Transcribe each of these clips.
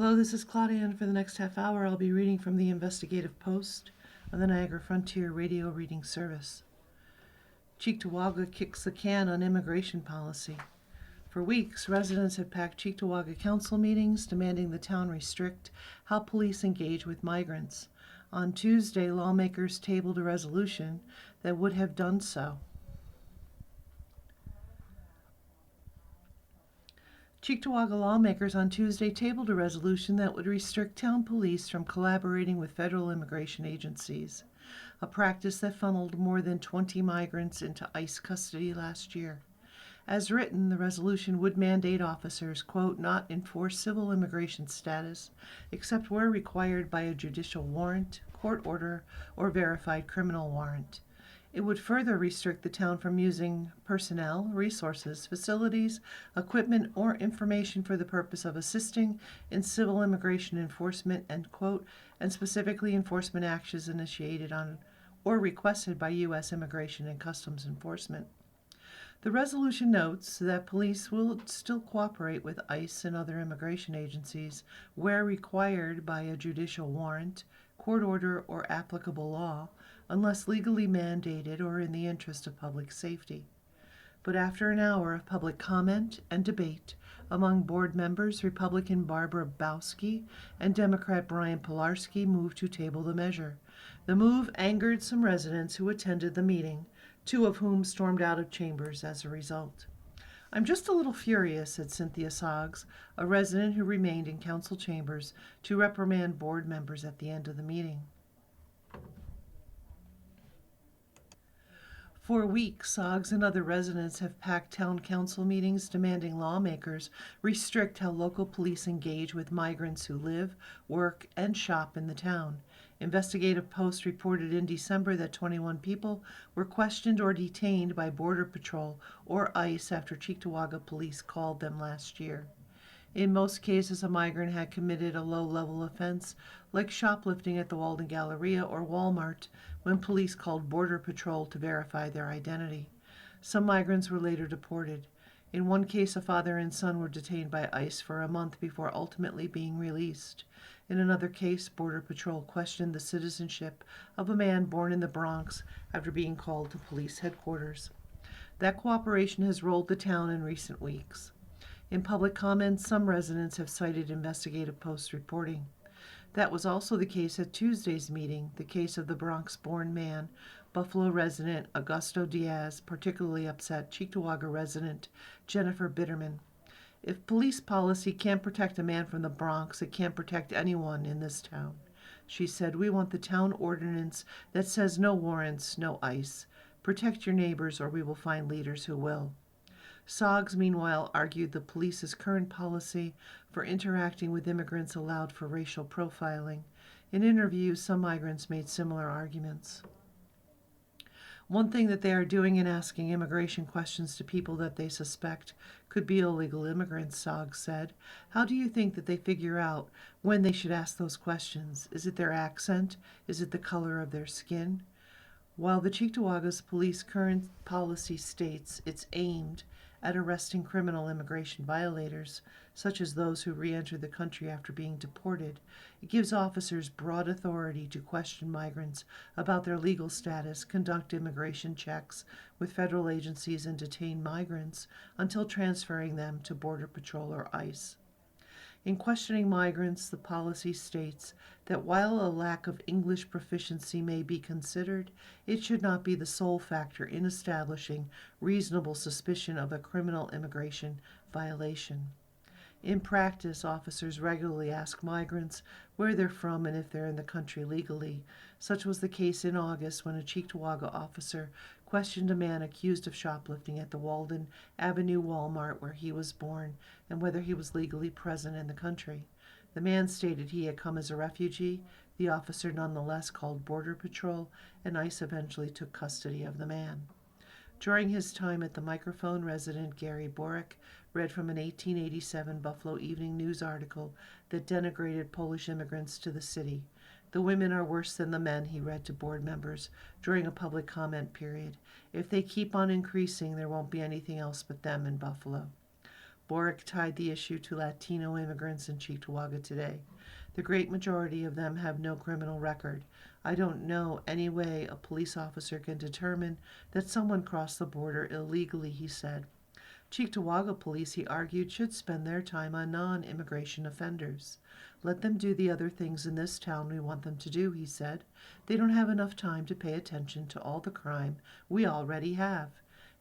Hello, this is Claudia, and for the next half hour I'll be reading from the Investigative Post on the Niagara Frontier Radio Reading Service. Cheektowaga kicks the can on immigration policy. For weeks, residents have packed Cheektowaga council meetings demanding the town restrict how police engage with migrants. On Tuesday, lawmakers tabled a resolution that would have done so. Cheektowaga lawmakers on Tuesday tabled a resolution that would restrict town police from collaborating with federal immigration agencies, a practice that funneled more than 20 migrants into ICE custody last year. As written, the resolution would mandate officers, quote, not enforce civil immigration status except where required by a judicial warrant, court order, or verified criminal warrant. It would further restrict the town from using personnel, resources, facilities, equipment, or information for the purpose of assisting in civil immigration enforcement, end quote, and specifically enforcement actions initiated on or requested by U.S. Immigration and Customs Enforcement. The resolution notes that police will still cooperate with ICE and other immigration agencies where required by a judicial warrant, court order, or applicable law, unless legally mandated or in the interest of public safety. But after an hour of public comment and debate among board members, Republican Barbara Bowski and Democrat Brian Pilarski moved to table the measure. The move angered some residents who attended the meeting, two of whom stormed out of chambers as a result. "I'm just a little furious," said Cynthia Soggs, a resident who remained in council chambers to reprimand board members at the end of the meeting. For weeks, Soggs and other residents have packed town council meetings demanding lawmakers restrict how local police engage with migrants who live, work, and shop in the town. Investigative Post reported in December that 21 people were questioned or detained by Border Patrol or ICE after Cheektowaga police called them last year. In most cases, a migrant had committed a low-level offense, like shoplifting at the Walden Galleria or Walmart, when police called Border Patrol to verify their identity. Some migrants were later deported. In one case, a father and son were detained by ICE for a month before ultimately being released. In another case, Border Patrol questioned the citizenship of a man born in the Bronx after being called to police headquarters. That cooperation has rolled the town in recent weeks. In public comments, some residents have cited Investigative Post reporting. That was also the case at Tuesday's meeting, the case of the Bronx-born man, Buffalo resident Augusto Diaz, particularly upset Cheektowaga resident Jennifer Bitterman. "If police policy can't protect a man from the Bronx, it can't protect anyone in this town," she said. "We want the town ordinance that says no warrants, no ICE. Protect your neighbors or we will find leaders who will." Soggs, meanwhile, argued the police's current policy for interacting with immigrants allowed for racial profiling. In interviews, some migrants made similar arguments. "One thing that they are doing in asking immigration questions to people that they suspect could be illegal immigrants," Soggs said. "How do you think that they figure out when they should ask those questions? Is it their accent? Is it the color of their skin?" While the Cheektowaga's police current policy states it's aimed at arresting criminal immigration violators, such as those who re-enter the country after being deported, it gives officers broad authority to question migrants about their legal status, conduct immigration checks with federal agencies, and detain migrants until transferring them to Border Patrol or ICE. In questioning migrants, the policy states that while a lack of English proficiency may be considered, it should not be the sole factor in establishing reasonable suspicion of a criminal immigration violation. In practice, officers regularly ask migrants where they're from and if they're in the country legally. Such was the case in August when a Cheektowaga officer questioned a man accused of shoplifting at the Walden Avenue Walmart where he was born and whether he was legally present in the country. The man stated he had come as a refugee. The officer nonetheless called Border Patrol, and ICE eventually took custody of the man. During his time at the microphone, resident Gary Borek read from an 1887 Buffalo Evening News article that denigrated Polish immigrants to the city. "The women are worse than the men," he read to board members during a public comment period. "If they keep on increasing, there won't be anything else but them in Buffalo." Boric tied the issue to Latino immigrants in Cheektowaga today. The great majority of them have no criminal record. I don't know any way a police officer can determine that someone crossed the border illegally, he said. Cheektowaga police, he argued, should spend their time on non-immigration offenders. Let them do the other things in this town we want them to do, he said. They don't have enough time to pay attention to all the crime we already have.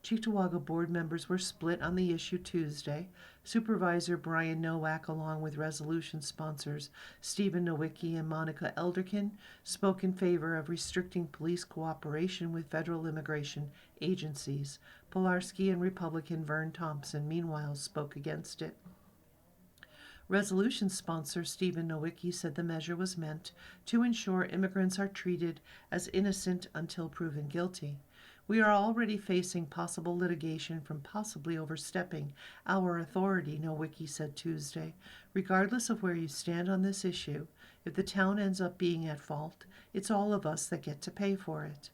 Cheektowaga board members were split on the issue Tuesday. Supervisor Brian Nowak, along with resolution sponsors Stephen Nowicki and Monica Elderkin, spoke in favor of restricting police cooperation with federal immigration agencies. Pilarski and Republican Vern Thompson, meanwhile, spoke against it. Resolution sponsor Stephen Nowicki said the measure was meant to ensure immigrants are treated as innocent until proven guilty. We are already facing possible litigation from possibly overstepping our authority, Nowicki said Tuesday. Regardless of where you stand on this issue, if the town ends up being at fault, it's all of us that get to pay for it.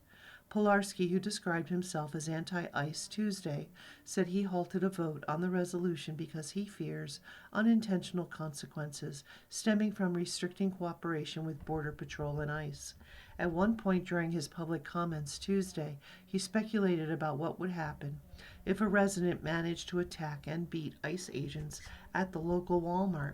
Pilarski, who described himself as anti-ICE Tuesday, said he halted a vote on the resolution because he fears unintentional consequences stemming from restricting cooperation with Border Patrol and ICE. At one point during his public comments Tuesday, he speculated about what would happen if a resident managed to attack and beat ICE agents at the local Walmart.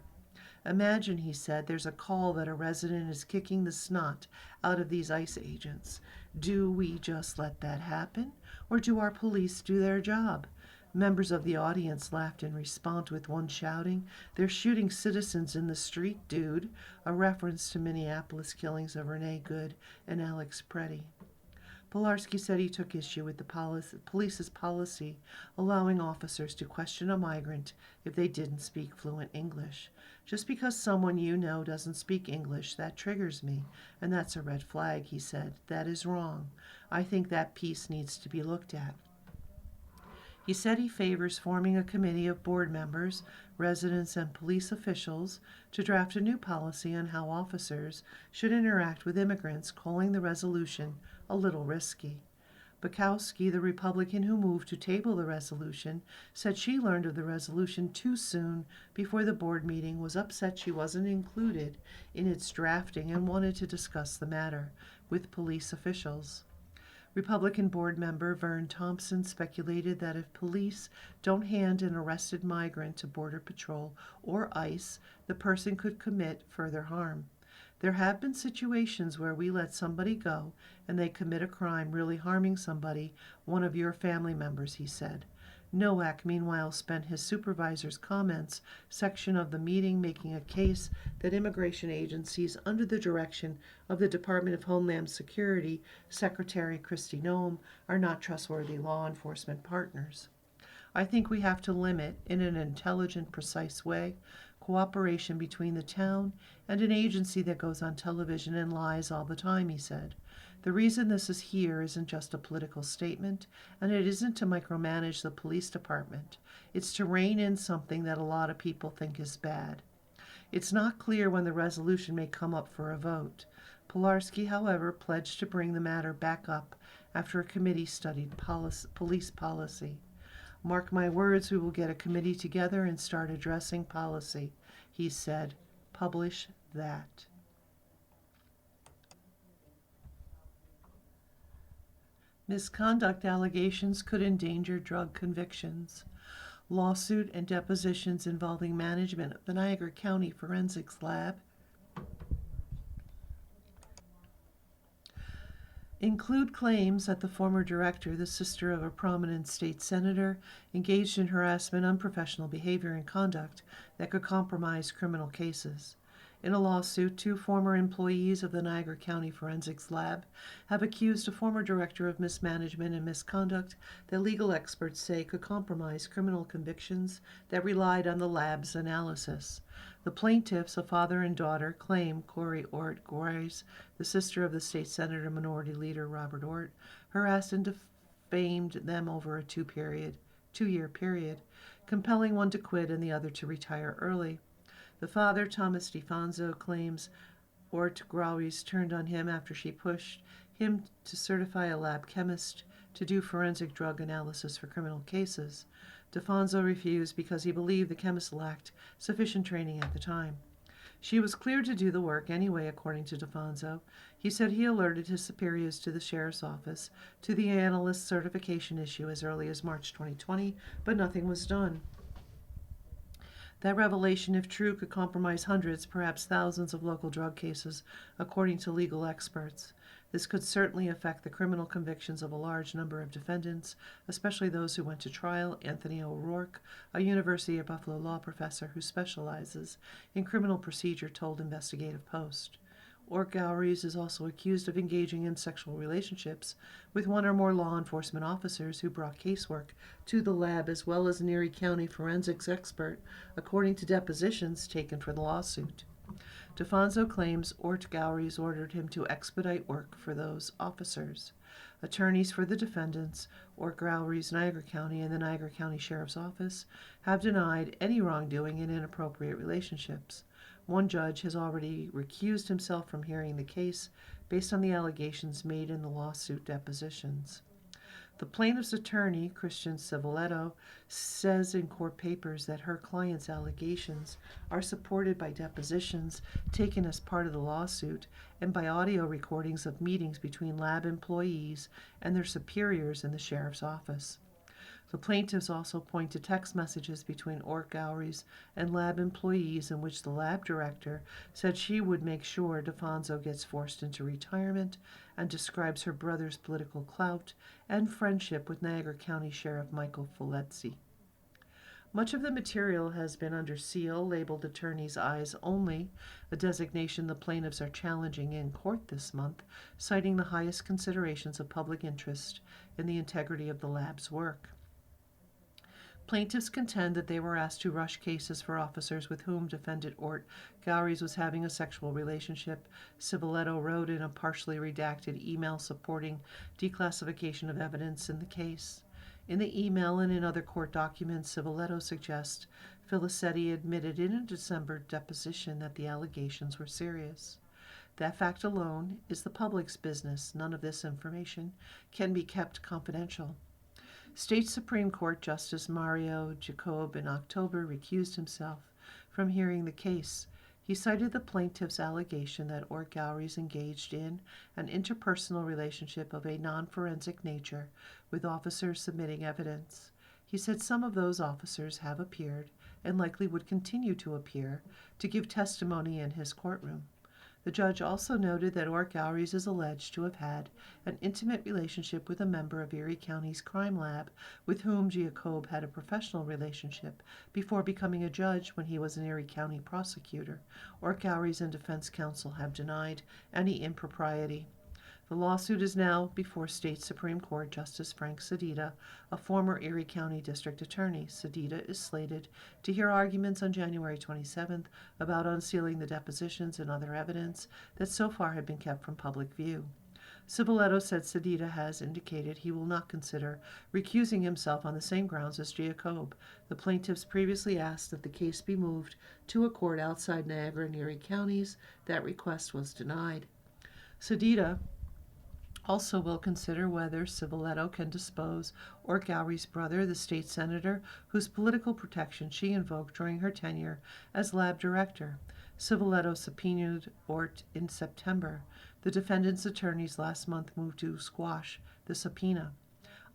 Imagine, he said, there's a call that a resident is kicking the snot out of these ICE agents. Do we just let that happen, or do our police do their job? Members of the audience laughed in response, with one shouting, "They're shooting citizens in the street, dude," a reference to Minneapolis killings of Renee Good and Alex Preddy. Pilarski said he took issue with the police's policy allowing officers to question a migrant if they didn't speak fluent English. Just because someone you know doesn't speak English, that triggers me, and that's a red flag, he said. That is wrong. I think that piece needs to be looked at. He said he favors forming a committee of board members, residents, and police officials to draft a new policy on how officers should interact with immigrants, calling the resolution a little risky. Bukowski, the Republican who moved to table the resolution, said she learned of the resolution too soon before the board meeting, was upset she wasn't included in its drafting, and wanted to discuss the matter with police officials. Republican board member Vern Thompson speculated that if police don't hand an arrested migrant to Border Patrol or ICE, the person could commit further harm. There have been situations where we let somebody go and they commit a crime really harming somebody, one of your family members, he said. Nowak, meanwhile, spent his supervisor's comments section of the meeting making a case that immigration agencies under the direction of the Department of Homeland Security Secretary Kristi Noem are not trustworthy law enforcement partners. I think we have to limit, in an intelligent, precise way, cooperation between the town and an agency that goes on television and lies all the time, he said. The reason this is here isn't just a political statement, and it isn't to micromanage the police department. It's to rein in something that a lot of people think is bad. It's not clear when the resolution may come up for a vote. Pilarski, however, pledged to bring the matter back up after a committee studied police policy. Mark my words, we will get a committee together and start addressing policy, he said. Publish that. Misconduct allegations could endanger drug convictions. Lawsuit and depositions involving management of the Niagara County Forensics Lab include claims that the former director, the sister of a prominent state senator, engaged in harassment, unprofessional behavior, and conduct that could compromise criminal cases. In a lawsuit, 2 former employees of the Niagara County Forensics Lab have accused a former director of mismanagement and misconduct that legal experts say could compromise criminal convictions that relied on the lab's analysis. The plaintiffs, a father and daughter, claim Corey Ort Grice, the sister of the state senator minority leader Robert Ort, harassed and defamed them over a 2-year period, compelling one to quit and the other to retire early. The father, Thomas DeFonso, claims Ort Grice turned on him after she pushed him to certify a lab chemist to do forensic drug analysis for criminal cases. DeFonso refused because he believed the chemist lacked sufficient training at the time. She was cleared to do the work anyway, according to DeFonso. He said he alerted his superiors to the sheriff's office to the analyst certification issue as early as March 2020, but nothing was done. That revelation, if true, could compromise hundreds, perhaps thousands of local drug cases, according to legal experts. This could certainly affect the criminal convictions of a large number of defendants, especially those who went to trial. Anthony O'Rourke, a University of Buffalo law professor who specializes in criminal procedure, told Investigative Post. Ort Gowries is also accused of engaging in sexual relationships with one or more law enforcement officers who brought casework to the lab, as well as an Erie County forensics expert, according to depositions taken for the lawsuit. DeFonso claims Ort Gowries ordered him to expedite work for those officers. Attorneys for the defendants, Ort Gowries, Niagara County, and the Niagara County Sheriff's Office, have denied any wrongdoing in inappropriate relationships. One judge has already recused himself from hearing the case based on the allegations made in the lawsuit depositions. The plaintiff's attorney, Christian Civiletto, says in court papers that her client's allegations are supported by depositions taken as part of the lawsuit and by audio recordings of meetings between lab employees and their superiors in the sheriff's office. The plaintiffs also point to text messages between Ort Gowries and lab employees in which the lab director said she would make sure DeFonso gets forced into retirement, and describes her brother's political clout and friendship with Niagara County Sheriff Michael Filezzi. Much of the material has been under seal, labeled Attorney's Eyes Only, a designation the plaintiffs are challenging in court this month, citing the highest considerations of public interest in the integrity of the lab's work. Plaintiffs contend that they were asked to rush cases for officers with whom defendant Ort Gowries was having a sexual relationship. Civiletto wrote in a partially redacted email supporting declassification of evidence in the case. In the email and in other court documents, Civiletto suggests Filezzi admitted in a December deposition that the allegations were serious. That fact alone is the public's business. None of this information can be kept confidential. State Supreme Court Justice Mario Jacob in October recused himself from hearing the case. He cited the plaintiff's allegation that Ort Gowries engaged in an interpersonal relationship of a non-forensic nature with officers submitting evidence. He said some of those officers have appeared, and likely would continue to appear, to give testimony in his courtroom. The judge also noted that Ort Gowries is alleged to have had an intimate relationship with a member of Erie County's crime lab with whom Jacob had a professional relationship before becoming a judge when he was an Erie County prosecutor. Ort Gowries and defense counsel have denied any impropriety. The lawsuit is now before State Supreme Court Justice Frank Sedita, a former Erie County District Attorney. Sedita is slated to hear arguments on January 27th about unsealing the depositions and other evidence that so far had been kept from public view. Civiletto said Sedita has indicated he will not consider recusing himself on the same grounds as Jacob. The plaintiffs previously asked that the case be moved to a court outside Niagara and Erie counties. That request was denied. Sedita also will consider whether Civiletto can depose Ort Gowries' brother, the state senator, whose political protection she invoked during her tenure as lab director. Civiletto subpoenaed Ort in September. The defendant's attorneys last month moved to squash the subpoena.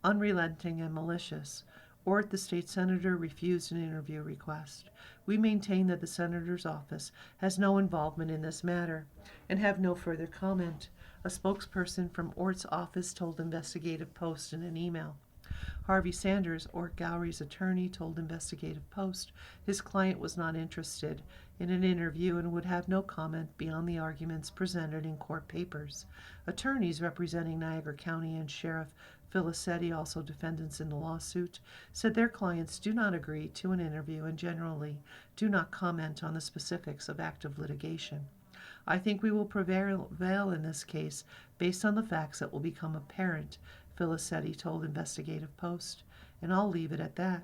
Unrelenting and malicious, Ort, the state senator, refused an interview request. We maintain that the senator's office has no involvement in this matter and have no further comment. A spokesperson from Ort's office told Investigative Post in an email. Harvey Sanders, Ort Gowries' attorney, told Investigative Post his client was not interested in an interview and would have no comment beyond the arguments presented in court papers. Attorneys representing Niagara County and Sheriff Filezzi, also defendants in the lawsuit, said their clients do not agree to an interview and generally do not comment on the specifics of active litigation. I think we will prevail in this case based on the facts that will become apparent, Filezzi told Investigative Post, and I'll leave it at that.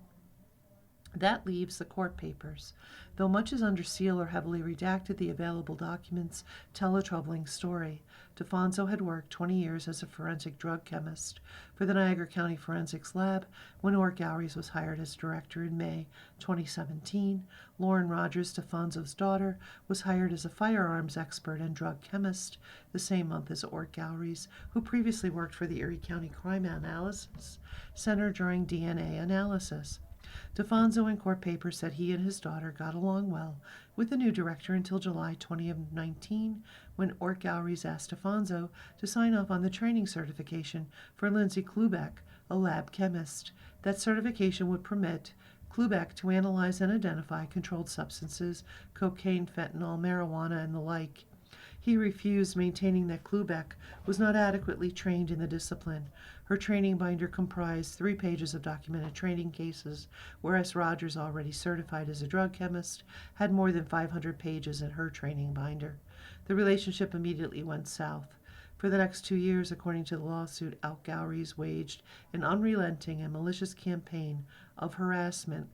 That leaves the court papers. Though much is under seal or heavily redacted, the available documents tell a troubling story. DeFonso had worked 20 years as a forensic drug chemist for the Niagara County Forensics Lab when Ort Gowries was hired as director in May 2017. Lauren Rogers, DeFonso's daughter, was hired as a firearms expert and drug chemist the same month as Ort Gowries, who previously worked for the Erie County Crime Analysis Center during DNA analysis. DeFonso in court papers said he and his daughter got along well with the new director until July 2019, when Ort Gowries asked DeFonso to sign off on the training certification for Lindsay Klubeck, a lab chemist. That certification would permit Klubeck to analyze and identify controlled substances, cocaine, fentanyl, marijuana, and the like. He refused, maintaining that Klubeck was not adequately trained in the discipline. Her training binder comprised 3 pages of documented training cases, whereas Rogers, already certified as a drug chemist, had more than 500 pages in her training binder. The relationship immediately went south. For the next 2 years, according to the lawsuit, Ort Gowries waged an unrelenting and malicious campaign of harassment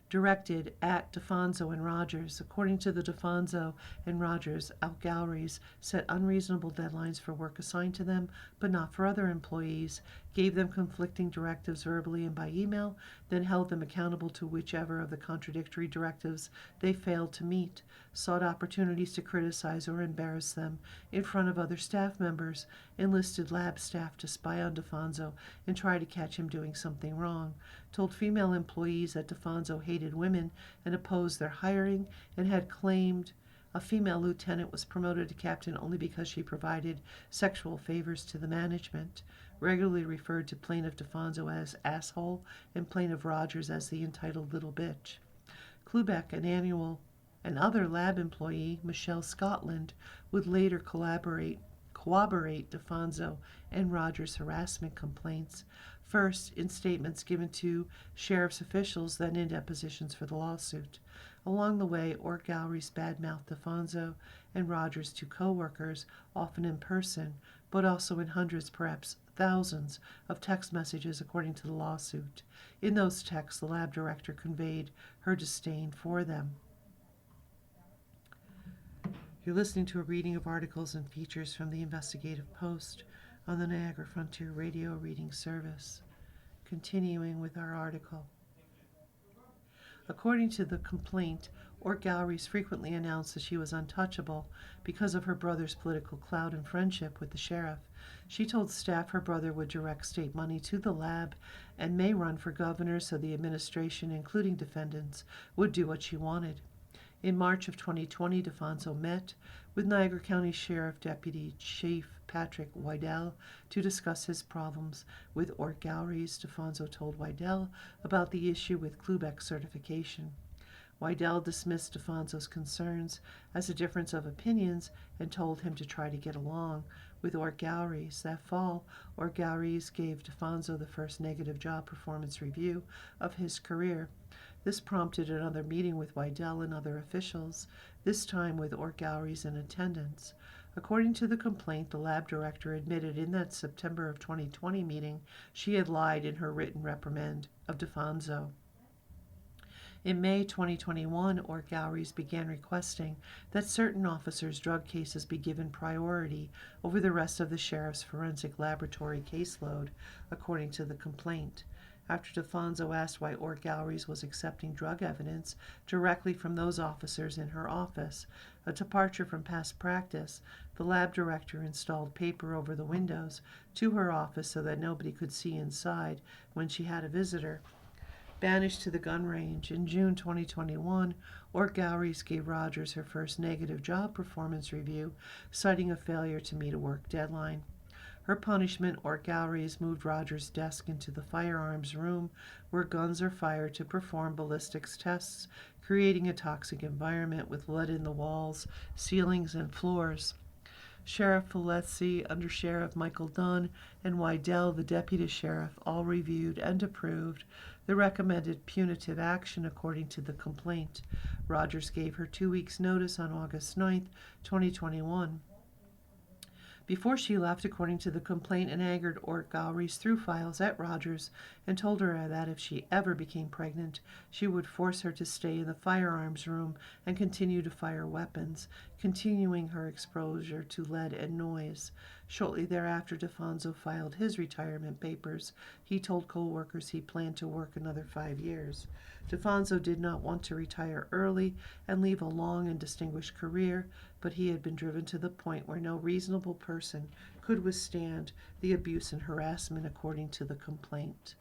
directed at DeFonso and Rogers. According to the DeFonso and Rogers, Ort Gowries set unreasonable deadlines for work assigned to them, but not for other employees, gave them conflicting directives verbally and by email, then held them accountable to whichever of the contradictory directives they failed to meet, sought opportunities to criticize or embarrass them in front of other staff members, enlisted lab staff to spy on DeFonso and try to catch him doing something wrong, told female employees that DeFonso hated women and opposed their hiring, and had claimed a female lieutenant was promoted to captain only because she provided sexual favors to the management, regularly referred to plaintiff DeFonso as asshole and plaintiff Rogers as the entitled little bitch. Klubeck, an other lab employee, Michelle Scotland, would later corroborate DeFonso and Rogers' harassment complaints, first in statements given to sheriff's officials, then in depositions for the lawsuit. Along the way, Ort Gowries badmouthed DeFonso and Rogers to co-workers, often in person, but also in hundreds, perhaps thousands, of text messages, according to the lawsuit. In those texts, the lab director conveyed her disdain for them. You're listening to a reading of articles and features from the Investigative Post on the Niagara Frontier Radio Reading Service. Continuing with our article. According to the complaint, Ort Gowries frequently announced that she was untouchable because of her brother's political clout and friendship with the sheriff. She told staff her brother would direct state money to the lab and may run for governor, so the administration, including defendants, would do what she wanted. In March of 2020, DeFonso met with Niagara County Sheriff Deputy Chief Patrick Wydell to discuss his problems with Ort Gowries. DeFonso told Wydell about the issue with Klubeck certification. Wydell dismissed DeFonso's concerns as a difference of opinions and told him to try to get along with Ort Gowries. That fall, Ort Gowries gave DeFonso the first negative job performance review of his career. This prompted another meeting with Wydell and other officials, this time with Ort Gowries in attendance. According to the complaint, the lab director admitted in that September of 2020 meeting she had lied in her written reprimand of DeFonso. In May 2021, Ort Gowries began requesting that certain officers' drug cases be given priority over the rest of the sheriff's forensic laboratory caseload, according to the complaint. After DeFonso asked why Ort Gowries was accepting drug evidence directly from those officers in her office, a departure from past practice, the lab director installed paper over the windows to her office so that nobody could see inside when she had a visitor. Banished to the gun range in June 2021, Ort Gowries gave Rogers her first negative job performance review, citing a failure to meet a work deadline. Her punishment, Ort Gowries moved Rogers' desk into the firearms room where guns are fired to perform ballistics tests, creating a toxic environment with lead in the walls, ceilings, and floors. Sheriff Filesi, Under Sheriff Michael Dunn, and Wydell, the deputy sheriff, all reviewed and approved the recommended punitive action according to the complaint. Rogers gave her 2 weeks' notice on August 9, 2021. Before she left, according to the complaint, an angered Ort Gowries threw files at Rogers and told her that if she ever became pregnant, she would force her to stay in the firearms room and continue to fire weapons, continuing her exposure to lead and noise. Shortly thereafter, DeFonso filed his retirement papers. He told co-workers he planned to work another 5 years. DeFonso did not want to retire early and leave a long and distinguished career, but he had been driven to the point where no reasonable person could withstand the abuse and harassment, according to the complaint.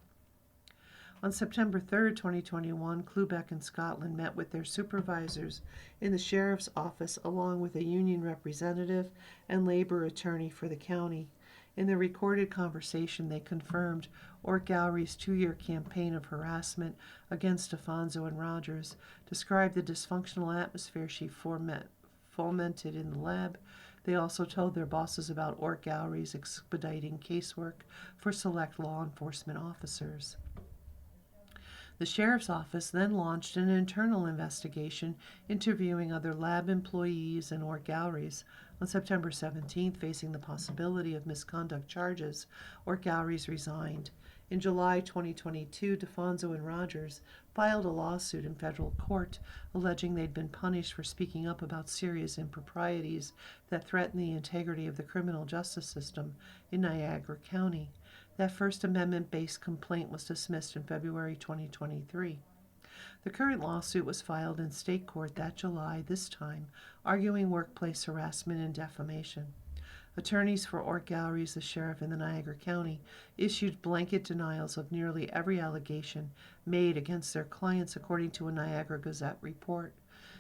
On September 3, 2021, Clubeck and Scotland met with their supervisors in the sheriff's office along with a union representative and labor attorney for the county. In the recorded conversation, they confirmed Ort Gowrie's 2-year campaign of harassment against DeFonso and Rogers, described the dysfunctional atmosphere she fomented in the lab. They also told their bosses about Ort Gowrie's expediting casework for select law enforcement officers. The sheriff's office then launched an internal investigation, interviewing other lab employees and Ort Gowries. On September 17th, facing the possibility of misconduct charges, Ort Gowries resigned. In July 2022, DeFonso and Rogers filed a lawsuit in federal court alleging they'd been punished for speaking up about serious improprieties that threaten the integrity of the criminal justice system in Niagara County. That First Amendment-based complaint was dismissed in February 2023. The current lawsuit was filed in state court that July, this time arguing workplace harassment and defamation. Attorneys for Ort Gowries, the sheriff in the Niagara County, issued blanket denials of nearly every allegation made against their clients, according to a Niagara Gazette report.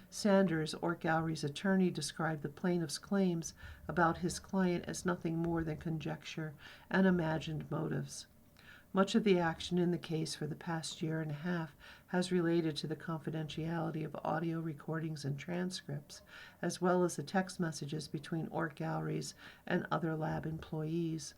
Sanders, Ort Gowries' attorney, described the plaintiff's claims about his client as nothing more than conjecture and imagined motives. Much of the action in the case for the past year and a half has related to the confidentiality of audio recordings and transcripts, as well as the text messages between Ort Gowries and other lab employees.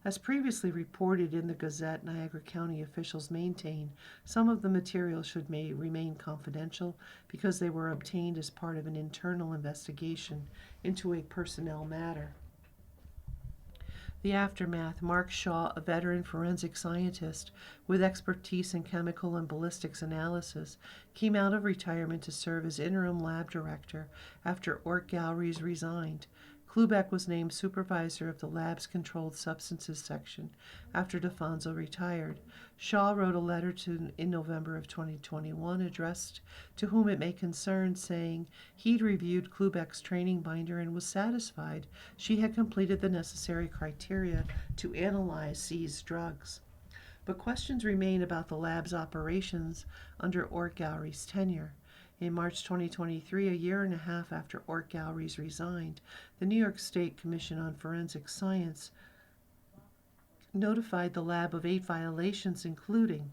As previously reported in the Gazette, Niagara County officials maintain some of the material may remain confidential because they were obtained as part of an internal investigation into a personnel matter. The aftermath. Mark Shaw, a veteran forensic scientist with expertise in chemical and ballistics analysis, came out of retirement to serve as interim lab director after Ort Gowries resigned. Clubeck was named supervisor of the lab's controlled substances section after DeFonso retired. Shaw wrote a letter in November of 2021 addressed to whom it may concern, saying he'd reviewed Clubeck's training binder and was satisfied she had completed the necessary criteria to analyze seized drugs. But questions remain about the lab's operations under Ort Gowries' tenure. In March 2023, a year and a half after Ort Gowries resigned, the New York State Commission on Forensic Science notified the lab of 8 violations, including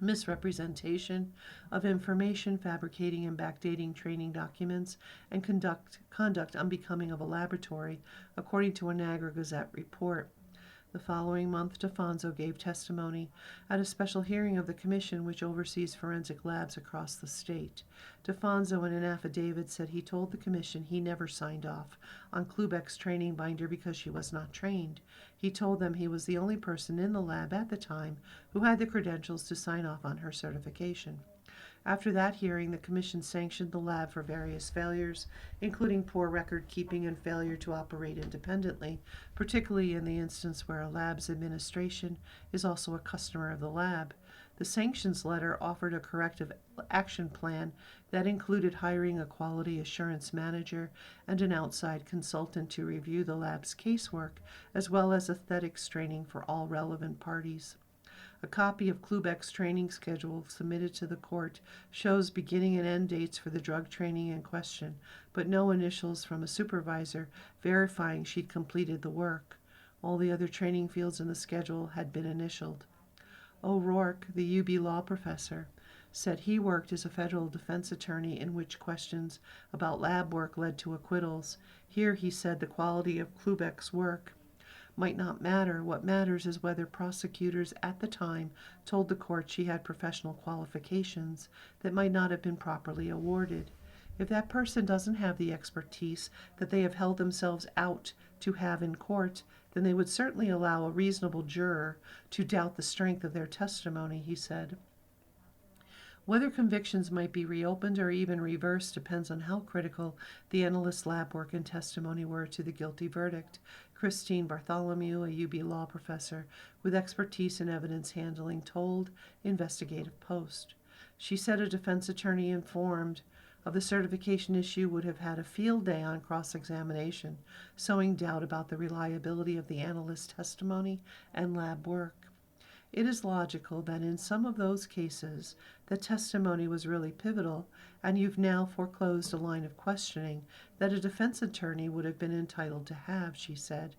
misrepresentation of information, fabricating and backdating training documents, and conduct unbecoming of a laboratory, according to a Niagara Gazette report. The following month, DeFonso gave testimony at a special hearing of the Commission, which oversees forensic labs across the state. DeFonso, in an affidavit, said he told the Commission he never signed off on Clubeck's training binder because she was not trained. He told them he was the only person in the lab at the time who had the credentials to sign off on her certification. After that hearing, the Commission sanctioned the lab for various failures, including poor record keeping and failure to operate independently, particularly in the instance where a lab's administration is also a customer of the lab. The sanctions letter offered a corrective action plan that included hiring a quality assurance manager and an outside consultant to review the lab's casework, as well as ethics training for all relevant parties. A copy of Clubeck's training schedule submitted to the court shows beginning and end dates for the drug training in question, but no initials from a supervisor verifying she'd completed the work. All the other training fields in the schedule had been initialed. O'Rourke, the UB law professor, said he worked as a federal defense attorney in which questions about lab work led to acquittals. Here, he said, the quality of Clubeck's work might not matter. What matters is whether prosecutors at the time told the court she had professional qualifications that might not have been properly awarded. If that person doesn't have the expertise that they have held themselves out to have in court, then they would certainly allow a reasonable juror to doubt the strength of their testimony, he said. Whether convictions might be reopened or even reversed depends on how critical the analyst's lab work and testimony were to the guilty verdict. Christine Bartholomew, a UB law professor with expertise in evidence handling, told Investigative Post. She said a defense attorney informed of the certification issue would have had a field day on cross-examination, sowing doubt about the reliability of the analyst's testimony and lab work. It is logical that in some of those cases, the testimony was really pivotal, and you've now foreclosed a line of questioning that a defense attorney would have been entitled to have, she said.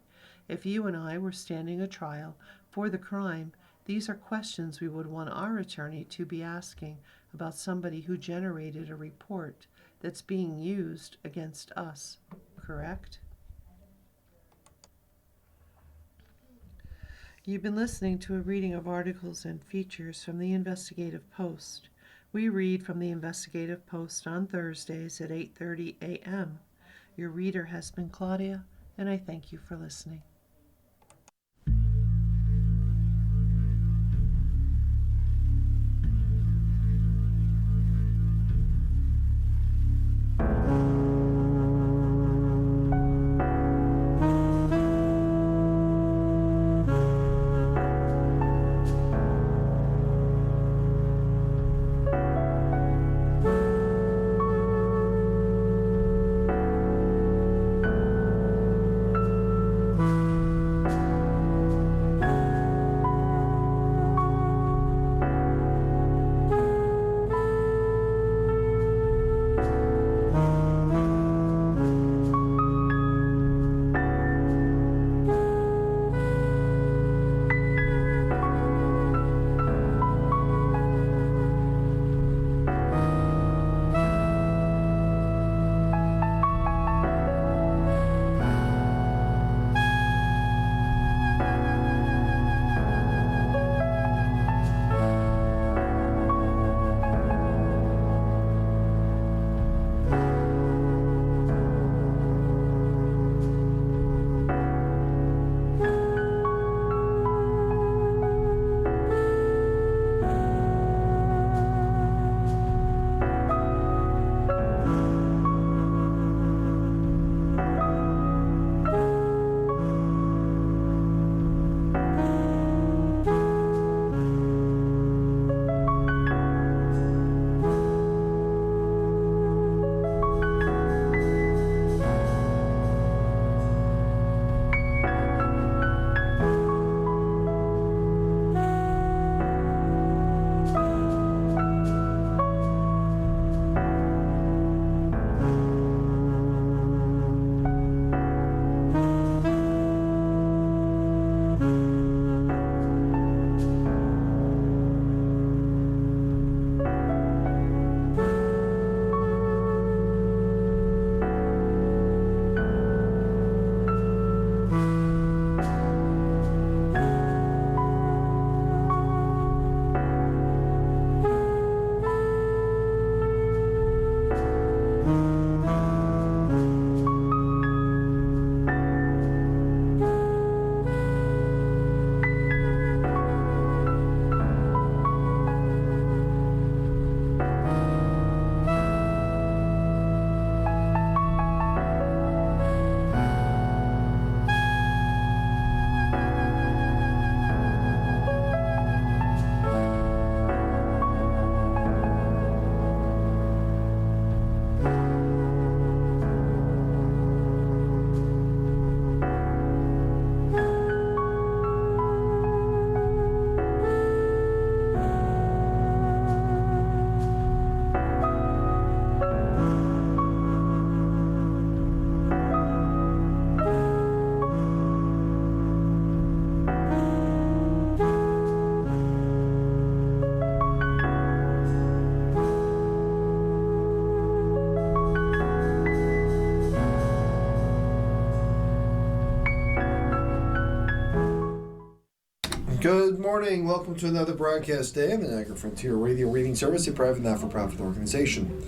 If you and I were standing a trial for the crime, these are questions we would want our attorney to be asking about somebody who generated a report that's being used against us, correct? You've been listening to a reading of articles and features from the Investigative Post. We read from the Investigative Post on Thursdays at 8:30 a.m. Your reader has been Claudia, and I thank you for listening. Good morning. Welcome to another broadcast day of the Niagara Frontier Radio Reading Service, a private not-for-profit organization.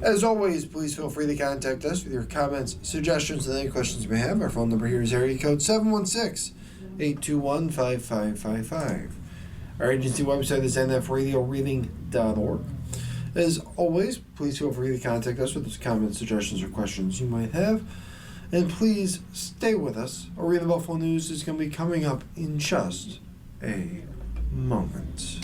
As always, please feel free to contact us with your comments, suggestions, and any questions you may have. Our phone number here is area code 716-821-5555. Our agency website is nfradioreading.org. As always, please feel free to contact us with those comments, suggestions, or questions you might have. And please stay with us. Arena Buffalo News is going to be coming up in just a moment.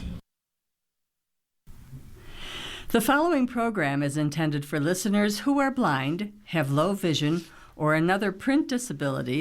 The following program is intended for listeners who are blind, have low vision, or another print disability